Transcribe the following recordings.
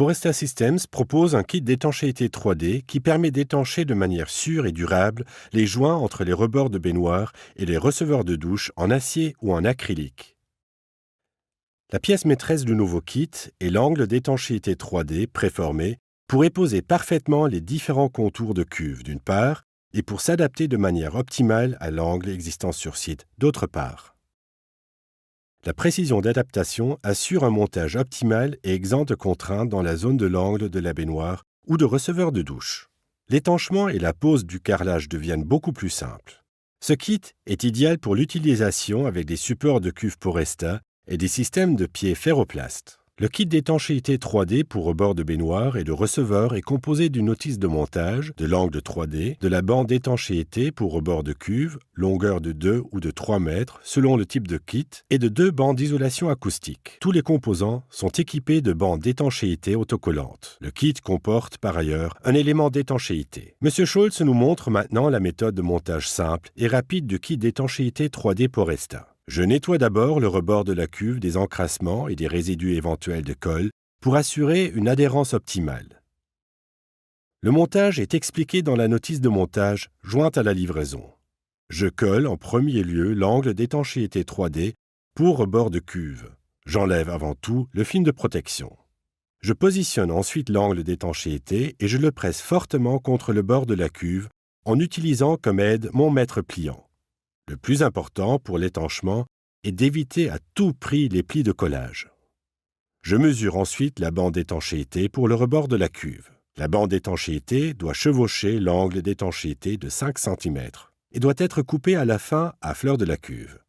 Poresta Systems propose un kit d'étanchéité 3D qui permet d'étancher de manière sûre et durable les joints entre les rebords de baignoire et les receveurs de douche en acier ou en acrylique. La pièce maîtresse du nouveau kit est l'angle d'étanchéité 3D préformé pour époser parfaitement les différents contours de cuve d'une part et pour s'adapter de manière optimale à l'angle existant sur site d'autre part. La précision d'adaptation assure un montage optimal et exempt de contraintes dans la zone de l'angle de la baignoire ou de receveur de douche. L'étanchement et la pose du carrelage deviennent beaucoup plus simples. Ce kit est idéal pour l'utilisation avec des supports de cuve Poresta et des systèmes de pieds ferroplast. Le kit d'étanchéité 3D pour rebord de baignoire et de receveur est composé d'une notice de montage, de l'angle 3D, de la bande d'étanchéité pour rebord de cuve, longueur de 2 ou de 3 mètres selon le type de kit, et de 2 bandes d'isolation acoustique. Tous les composants sont équipés de bandes d'étanchéité autocollantes. Le kit comporte par ailleurs un élément d'étanchéité. M. Scholz nous montre maintenant la méthode de montage simple et rapide du kit d'étanchéité 3D Poresta. Je nettoie d'abord le rebord de la cuve des encrassements et des résidus éventuels de colle pour assurer une adhérence optimale. Le montage est expliqué dans la notice de montage jointe à la livraison. Je colle en premier lieu l'angle d'étanchéité 3D pour rebord de cuve. J'enlève avant tout le film de protection. Je positionne ensuite l'angle d'étanchéité et je le presse fortement contre le bord de la cuve en utilisant comme aide mon mètre pliant. Le plus important pour l'étanchement est d'éviter à tout prix les plis de collage. Je mesure ensuite la bande d'étanchéité pour le rebord de la cuve. La bande d'étanchéité doit chevaucher l'angle d'étanchéité de 5 cm et doit être coupée à la fin à fleur de la cuve.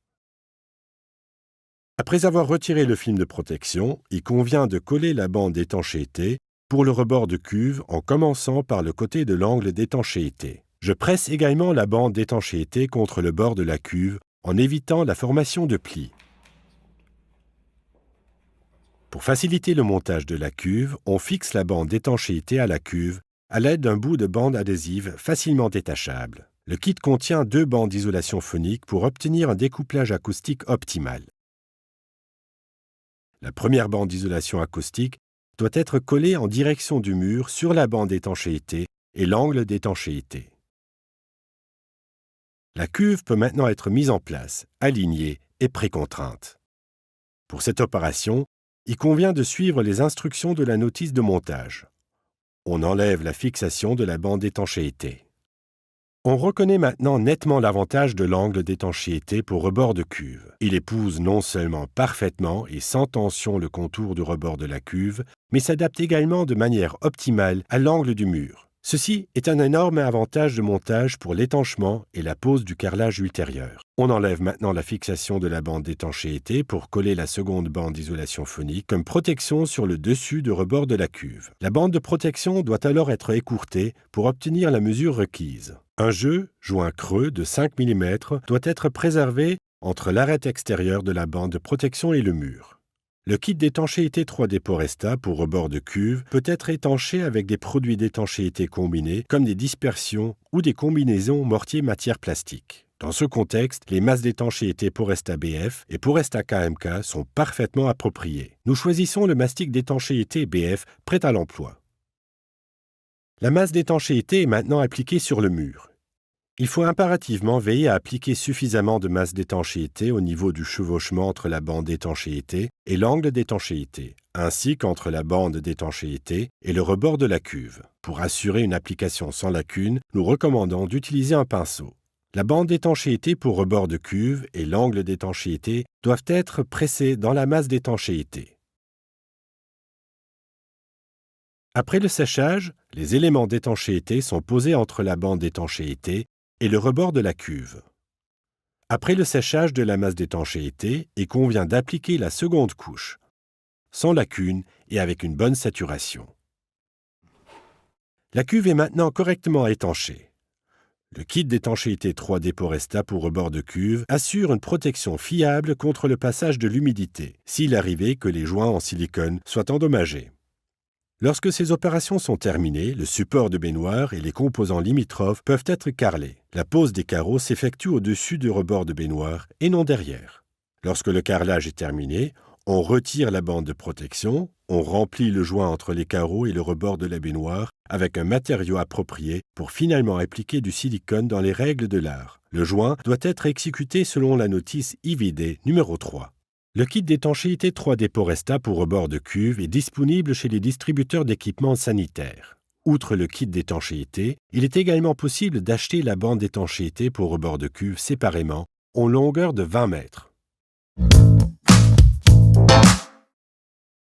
Après avoir retiré le film de protection, il convient de coller la bande d'étanchéité pour le rebord de cuve en commençant par le côté de l'angle d'étanchéité. Je presse également la bande d'étanchéité contre le bord de la cuve en évitant la formation de plis. Pour faciliter le montage de la cuve, on fixe la bande d'étanchéité à la cuve à l'aide d'un bout de bande adhésive facilement détachable. Le kit contient 2 bandes d'isolation phonique pour obtenir un découplage acoustique optimal. La première bande d'isolation acoustique doit être collée en direction du mur sur la bande d'étanchéité et l'angle d'étanchéité. La cuve peut maintenant être mise en place, alignée et précontrainte. Pour cette opération, il convient de suivre les instructions de la notice de montage. On enlève la fixation de la bande d'étanchéité. On reconnaît maintenant nettement l'avantage de l'angle d'étanchéité pour rebord de cuve. Il épouse non seulement parfaitement et sans tension le contour du rebord de la cuve, mais s'adapte également de manière optimale à l'angle du mur. Ceci est un énorme avantage de montage pour l'étanchement et la pose du carrelage ultérieur. On enlève maintenant la fixation de la bande d'étanchéité pour coller la seconde bande d'isolation phonique comme protection sur le dessus de rebord de la cuve. La bande de protection doit alors être écourtée pour obtenir la mesure requise. Un joint creux de 5 mm doit être préservé entre l'arête extérieure de la bande de protection et le mur. Le kit d'étanchéité 3D Poresta pour rebord de cuve peut être étanché avec des produits d'étanchéité combinés comme des dispersions ou des combinaisons mortier-matière plastique. Dans ce contexte, les masses d'étanchéité Poresta BF et Poresta KMK sont parfaitement appropriées. Nous choisissons le mastic d'étanchéité BF prêt à l'emploi. La masse d'étanchéité est maintenant appliquée sur le mur. Il faut impérativement veiller à appliquer suffisamment de masse d'étanchéité au niveau du chevauchement entre la bande d'étanchéité et l'angle d'étanchéité, ainsi qu'entre la bande d'étanchéité et le rebord de la cuve. Pour assurer une application sans lacune, nous recommandons d'utiliser un pinceau. La bande d'étanchéité pour rebord de cuve et l'angle d'étanchéité doivent être pressés dans la masse d'étanchéité. Après le séchage, les éléments d'étanchéité sont posés entre la bande d'étanchéité et le rebord de la cuve. Après le séchage de la masse d'étanchéité, il convient d'appliquer la seconde couche, sans lacune et avec une bonne saturation. La cuve est maintenant correctement étanchée. Le kit d'étanchéité 3D Poresta pour rebord de cuve assure une protection fiable contre le passage de l'humidité, s'il arrivait que les joints en silicone soient endommagés. Lorsque ces opérations sont terminées, le support de baignoire et les composants limitrophes peuvent être carrelés. La pose des carreaux s'effectue au-dessus du rebord de baignoire et non derrière. Lorsque le carrelage est terminé, On retire la bande de protection, on remplit le joint entre les carreaux et le rebord de la baignoire avec un matériau approprié pour finalement appliquer du silicone dans les règles de l'art. Le joint doit être exécuté selon la notice IVD numéro 3. Le kit d'étanchéité 3D Poresta pour rebord de cuve est disponible chez les distributeurs d'équipements sanitaires. Outre le kit d'étanchéité, il est également possible d'acheter la bande d'étanchéité pour rebord de cuve séparément, en longueur de 20 mètres.